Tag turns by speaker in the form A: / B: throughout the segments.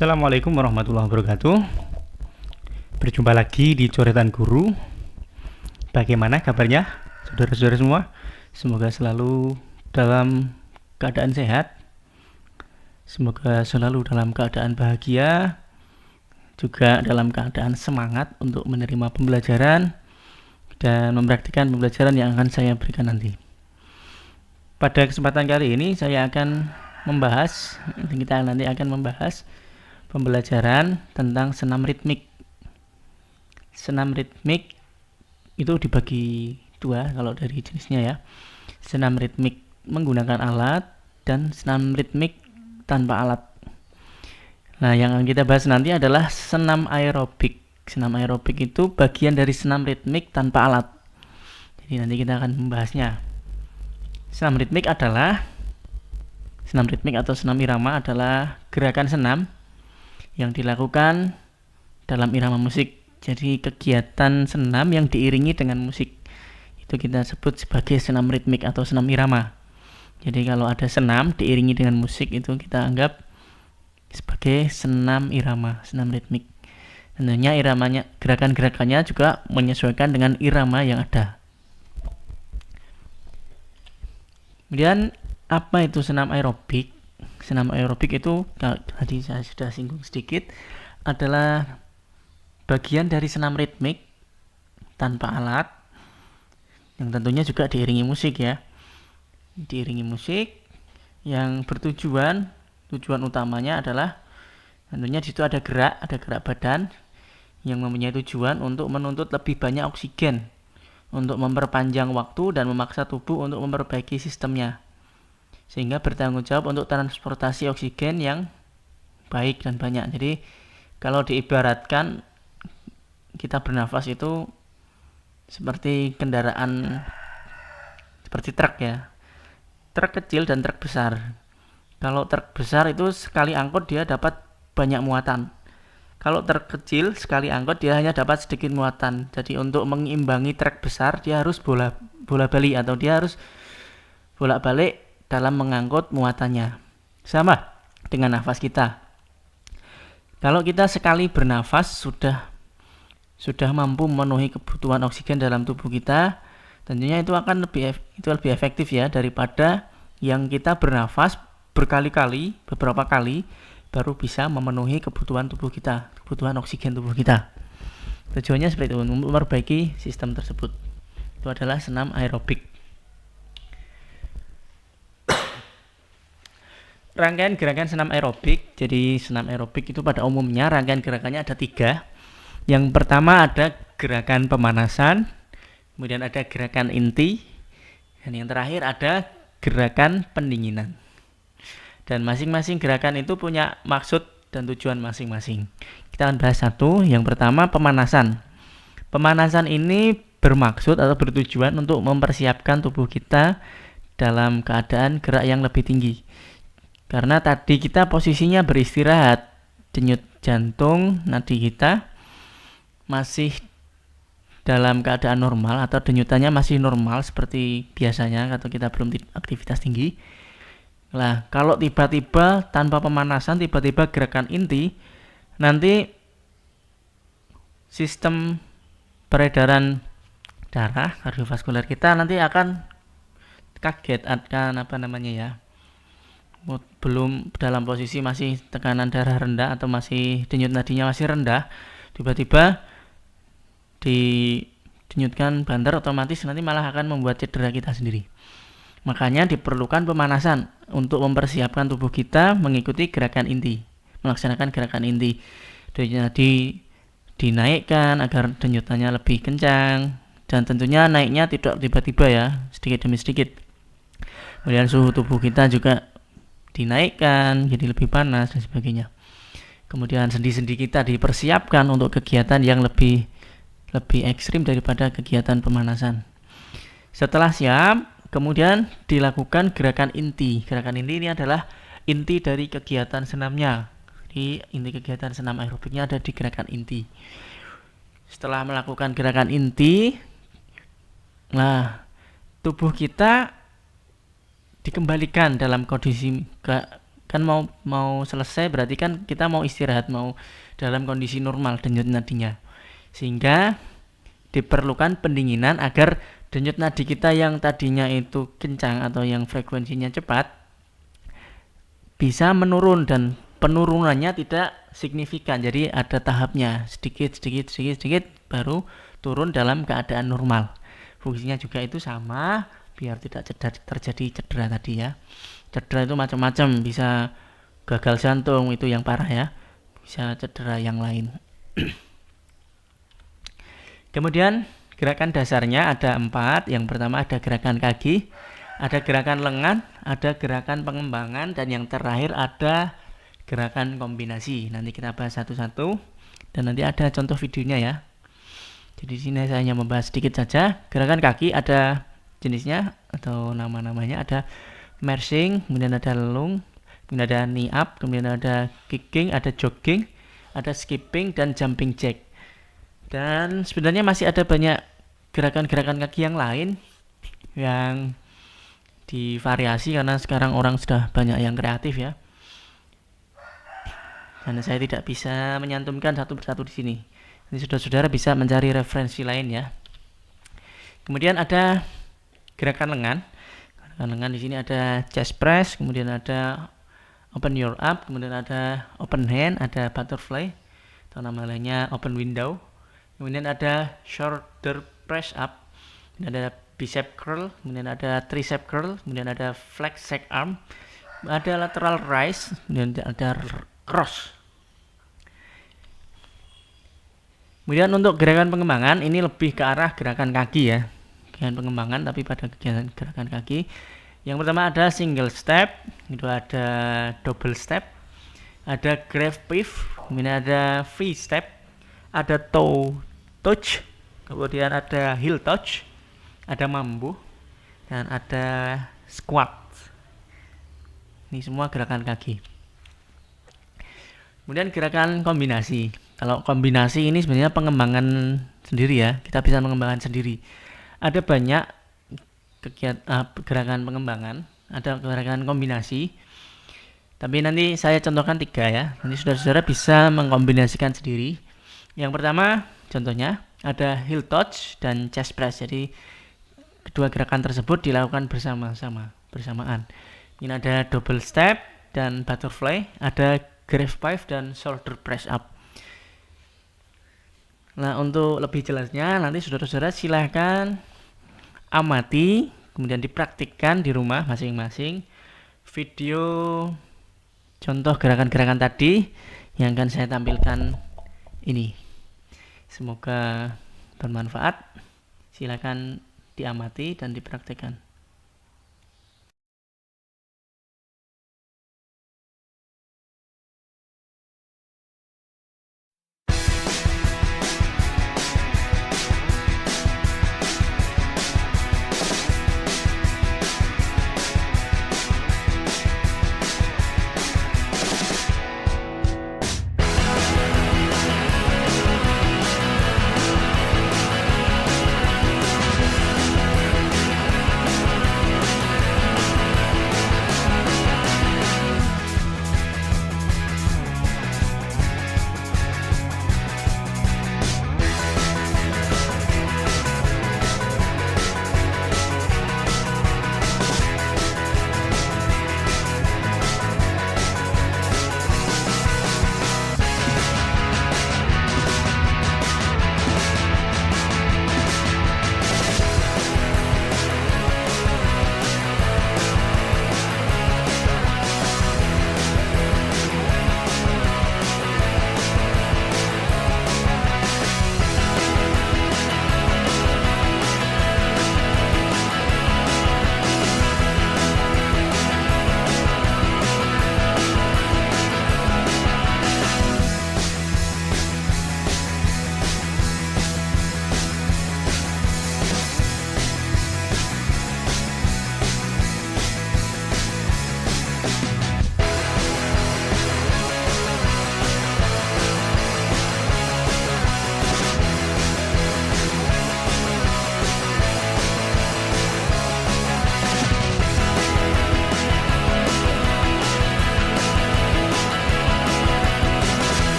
A: Assalamualaikum warahmatullahi wabarakatuh. Berjumpa lagi di Coretan Guru. Bagaimana kabarnya saudara-saudara semua? Semoga selalu dalam keadaan sehat. Semoga selalu dalam keadaan bahagia, juga dalam keadaan semangat untuk menerima pembelajaran dan mempraktikkan pembelajaran yang akan saya berikan nanti. Pada kesempatan kali ini kita nanti akan membahas pembelajaran tentang senam ritmik. Senam ritmik itu dibagi dua kalau dari jenisnya ya. Senam ritmik menggunakan alat dan senam ritmik tanpa alat. Nah, yang akan kita bahas nanti adalah senam aerobik. Senam aerobik itu bagian dari senam ritmik tanpa alat. Jadi nanti kita akan membahasnya. Senam ritmik atau senam irama adalah gerakan senam yang dilakukan dalam irama musik. Jadi kegiatan senam yang diiringi dengan musik itu kita sebut sebagai senam ritmik atau senam irama. Jadi kalau ada senam diiringi dengan musik itu kita anggap sebagai senam irama, senam ritmik. Tentunya iramanya, gerakan-gerakannya juga menyesuaikan dengan irama yang ada. Kemudian apa itu senam aerobik? Senam aerobik itu tadi saya sudah singgung sedikit, adalah bagian dari senam ritmik tanpa alat yang tentunya juga diiringi musik ya. Diiringi musik yang tujuan utamanya adalah tentunya di situ ada gerak badan yang mempunyai tujuan untuk menuntut lebih banyak oksigen, untuk memperpanjang waktu dan memaksa tubuh untuk memperbaiki sistemnya, sehingga bertanggung jawab untuk transportasi oksigen yang baik dan banyak. Jadi kalau diibaratkan kita bernafas itu seperti kendaraan, seperti truk ya, truk kecil dan truk besar. Kalau truk besar itu sekali angkut dia dapat banyak muatan. Kalau truk kecil sekali angkut dia hanya dapat sedikit muatan. Jadi untuk mengimbangi truk besar dia harus bolak-balik atau dia harus bolak-balik dalam mengangkut muatannya. Sama dengan nafas kita. Kalau kita sekali bernafas sudah mampu memenuhi kebutuhan oksigen dalam tubuh kita, tentunya itu akan lebih efektif ya daripada yang kita bernafas berkali-kali, beberapa kali baru bisa memenuhi kebutuhan tubuh kita, kebutuhan oksigen tubuh kita. Tujuannya seperti itu, untuk memperbaiki sistem tersebut. Itu adalah senam aerobik. Rangkaian gerakan senam aerobik. Jadi senam aerobik itu pada umumnya rangkaian gerakannya ada 3. Yang pertama ada gerakan pemanasan, kemudian ada gerakan inti, dan yang terakhir ada gerakan pendinginan. Dan masing-masing gerakan itu punya maksud dan tujuan masing-masing. Kita akan bahas satu. Yang pertama pemanasan. Pemanasan ini bermaksud atau bertujuan untuk mempersiapkan tubuh kita dalam keadaan gerak yang lebih tinggi. Karena tadi kita posisinya beristirahat, denyut jantung nadi kita masih dalam keadaan normal atau denyutannya masih normal seperti biasanya atau kita belum aktivitas tinggi. Nah, kalau tiba-tiba tanpa pemanasan, tiba-tiba gerakan inti, nanti sistem peredaran darah kardiovaskuler kita nanti akan kaget, akan belum dalam posisi masih tekanan darah rendah atau masih denyut nadinya masih rendah, tiba-tiba didenyutkan banter, otomatis nanti malah akan membuat cedera kita sendiri. Makanya diperlukan pemanasan untuk mempersiapkan tubuh kita mengikuti gerakan inti, melaksanakan gerakan inti. Denyut nadi dinaikkan agar denyutannya lebih kencang, dan tentunya naiknya tidak tiba-tiba ya, sedikit demi sedikit. Kemudian suhu tubuh kita juga dinaikkan jadi lebih panas dan sebagainya. Kemudian sendi-sendi kita dipersiapkan untuk kegiatan yang lebih ekstrim daripada kegiatan pemanasan. Setelah siap, kemudian dilakukan gerakan inti. Gerakan inti ini adalah inti dari kegiatan senamnya. Jadi inti kegiatan senam aerobiknya ada di gerakan inti. Setelah melakukan gerakan inti, tubuh kita dikembalikan dalam kondisi kan mau selesai, berarti kan kita mau istirahat, mau dalam kondisi normal denyut nadinya, sehingga diperlukan pendinginan agar denyut nadi kita yang tadinya itu kencang atau yang frekuensinya cepat bisa menurun, dan penurunannya tidak signifikan, jadi ada tahapnya, sedikit baru turun dalam keadaan normal. Fungsinya juga itu sama, biar tidak terjadi cedera tadi ya. Cedera itu macam-macam, bisa gagal jantung, itu yang parah ya, bisa cedera yang lain. Kemudian gerakan dasarnya ada 4. Yang pertama ada gerakan kaki, ada gerakan lengan, ada gerakan pengembangan, dan yang terakhir ada gerakan kombinasi. Nanti kita bahas satu-satu, dan nanti ada contoh videonya ya. Jadi di sini saya hanya membahas sedikit saja. Gerakan kaki ada jenisnya atau nama-namanya, ada marching, kemudian ada lung, kemudian ada knee up, kemudian ada kicking, ada jogging, ada skipping, dan jumping jack. Dan sebenarnya masih ada banyak gerakan-gerakan kaki yang lain yang divariasi, karena sekarang orang sudah banyak yang kreatif ya. Dan saya tidak bisa menyantumkan satu persatu di sini. Nanti saudara-saudara bisa mencari referensi lain ya. Kemudian ada gerakan lengan. Gerakan lengan di sini ada chest press, kemudian ada open your up, kemudian ada open hand, ada butterfly atau nama lainnya open window. Kemudian ada shoulder press up, kemudian ada bicep curl, kemudian ada tricep curl, kemudian ada flex sack arm, ada lateral raise, kemudian ada cross. Kemudian untuk gerakan pengembangan ini lebih ke arah gerakan kaki ya, gerakan pengembangan tapi pada kegiatan gerakan kaki. Yang pertama ada single step, itu ada double step, ada grave pivot, kemudian ada free step, ada toe touch, kemudian ada heel touch, ada mambu, dan ada squat. Ini semua gerakan kaki. Kemudian gerakan kombinasi. Kalau kombinasi ini sebenarnya pengembangan sendiri ya, kita bisa mengembangkan sendiri. Ada banyak gerakan pengembangan, ada gerakan kombinasi. Tapi nanti saya contohkan 3 ya. Nanti saudara-saudara bisa mengkombinasikan sendiri. Yang pertama contohnya ada heel touch dan chest press. Jadi kedua gerakan tersebut dilakukan bersamaan. Ini ada double step dan butterfly, ada grave pivot dan shoulder press up. Nah, untuk lebih jelasnya nanti saudara-saudara silahkan amati, kemudian dipraktikkan di rumah masing-masing video contoh gerakan-gerakan tadi yang akan saya tampilkan ini. Semoga bermanfaat. Silakan diamati dan dipraktikkan.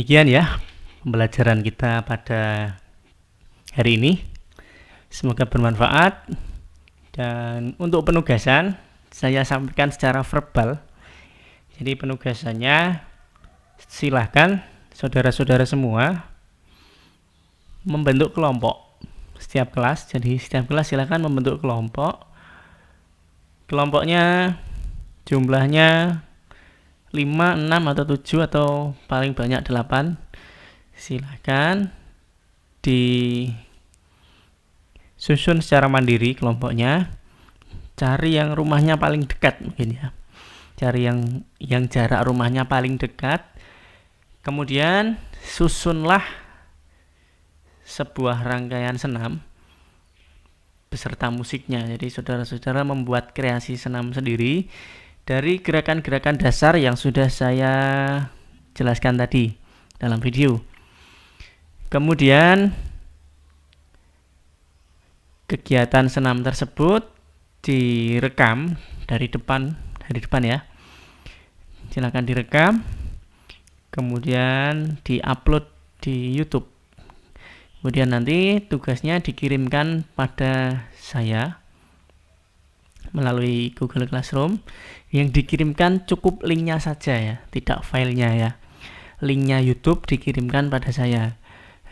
A: Demikian ya pembelajaran kita pada hari ini. Semoga bermanfaat. Dan untuk penugasan saya sampaikan secara verbal. Jadi penugasannya silahkan saudara-saudara semua membentuk kelompok setiap kelas. Jadi setiap kelas silahkan membentuk kelompok. Kelompoknya jumlahnya 5, 6 atau 7 atau paling banyak 8. Silahkan disusun secara mandiri kelompoknya. Cari yang rumahnya paling dekat mungkin ya. Cari yang jarak rumahnya paling dekat. Kemudian susunlah sebuah rangkaian senam beserta musiknya. Jadi saudara-saudara membuat kreasi senam sendiri dari gerakan-gerakan dasar yang sudah saya jelaskan tadi dalam video. Kemudian kegiatan senam tersebut direkam dari depan ya. Silakan direkam, kemudian diupload di YouTube. Kemudian nanti tugasnya dikirimkan pada saya melalui Google Classroom. Yang dikirimkan cukup linknya saja ya, tidak filenya ya. Linknya YouTube dikirimkan pada saya.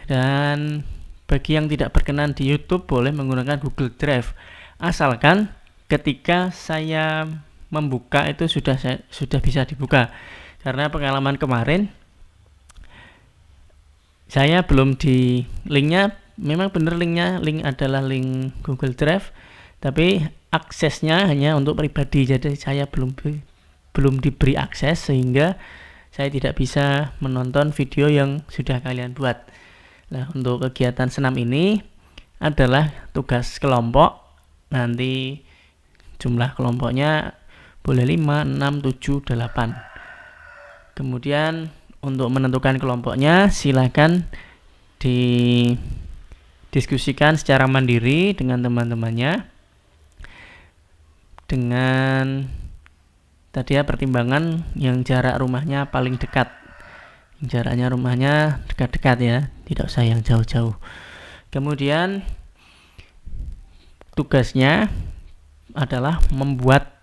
A: Dan bagi yang tidak berkenan di YouTube boleh menggunakan Google Drive, asalkan ketika saya membuka itu sudah bisa dibuka. Karena pengalaman kemarin saya belum di linknya, memang benar link adalah link Google Drive, tapi aksesnya hanya untuk pribadi. Jadi saya belum diberi akses sehingga saya tidak bisa menonton video yang sudah kalian buat. Nah, untuk kegiatan senam ini adalah tugas kelompok. Nanti jumlah kelompoknya boleh 5, 6, 7, 8. Kemudian untuk menentukan kelompoknya silakan didiskusikan secara mandiri dengan teman-temannya. Dengan tadi ya pertimbangan yang jarak rumahnya paling dekat. Jaraknya rumahnya dekat-dekat ya, tidak usah yang jauh-jauh. Kemudian tugasnya adalah membuat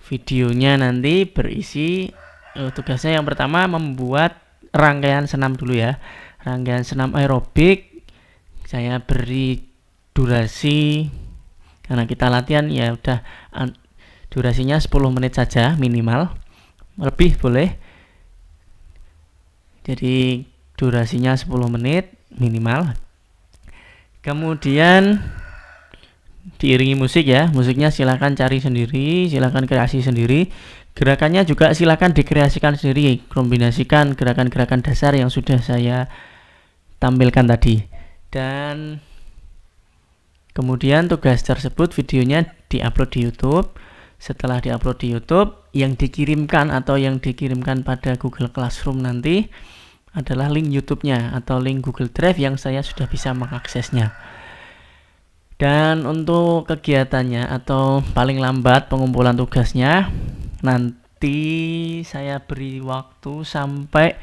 A: videonya nanti berisi tugasnya yang pertama membuat rangkaian senam dulu ya, rangkaian senam aerobik. Saya beri durasi karena kita latihan ya udah durasinya 10 menit saja minimal, lebih boleh. Jadi durasinya 10 menit minimal. Kemudian diiringi musik ya. Musiknya silakan cari sendiri, silakan kreasi sendiri. Gerakannya juga silakan dikreasikan sendiri, kombinasikan gerakan-gerakan dasar yang sudah saya tampilkan tadi. Dan kemudian tugas tersebut videonya diupload di YouTube. Setelah diupload di YouTube, yang dikirimkan pada Google Classroom nanti adalah link YouTube-nya atau link Google Drive yang saya sudah bisa mengaksesnya. Dan untuk kegiatannya atau paling lambat pengumpulan tugasnya nanti saya beri waktu sampai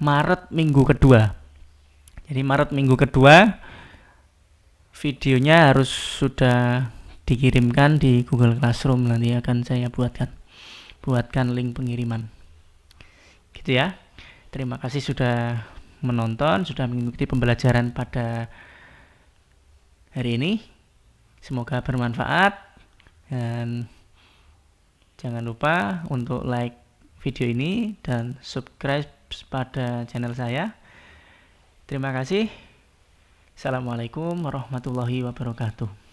A: Maret minggu kedua. Jadi Maret minggu kedua videonya harus sudah dikirimkan di Google Classroom. Nanti akan saya buatkan link pengiriman. Gitu ya. Terima kasih sudah menonton, sudah mengikuti pembelajaran pada hari ini. Semoga bermanfaat dan jangan lupa untuk like video ini dan subscribe pada channel saya. Terima kasih. Assalamualaikum warahmatullahi wabarakatuh.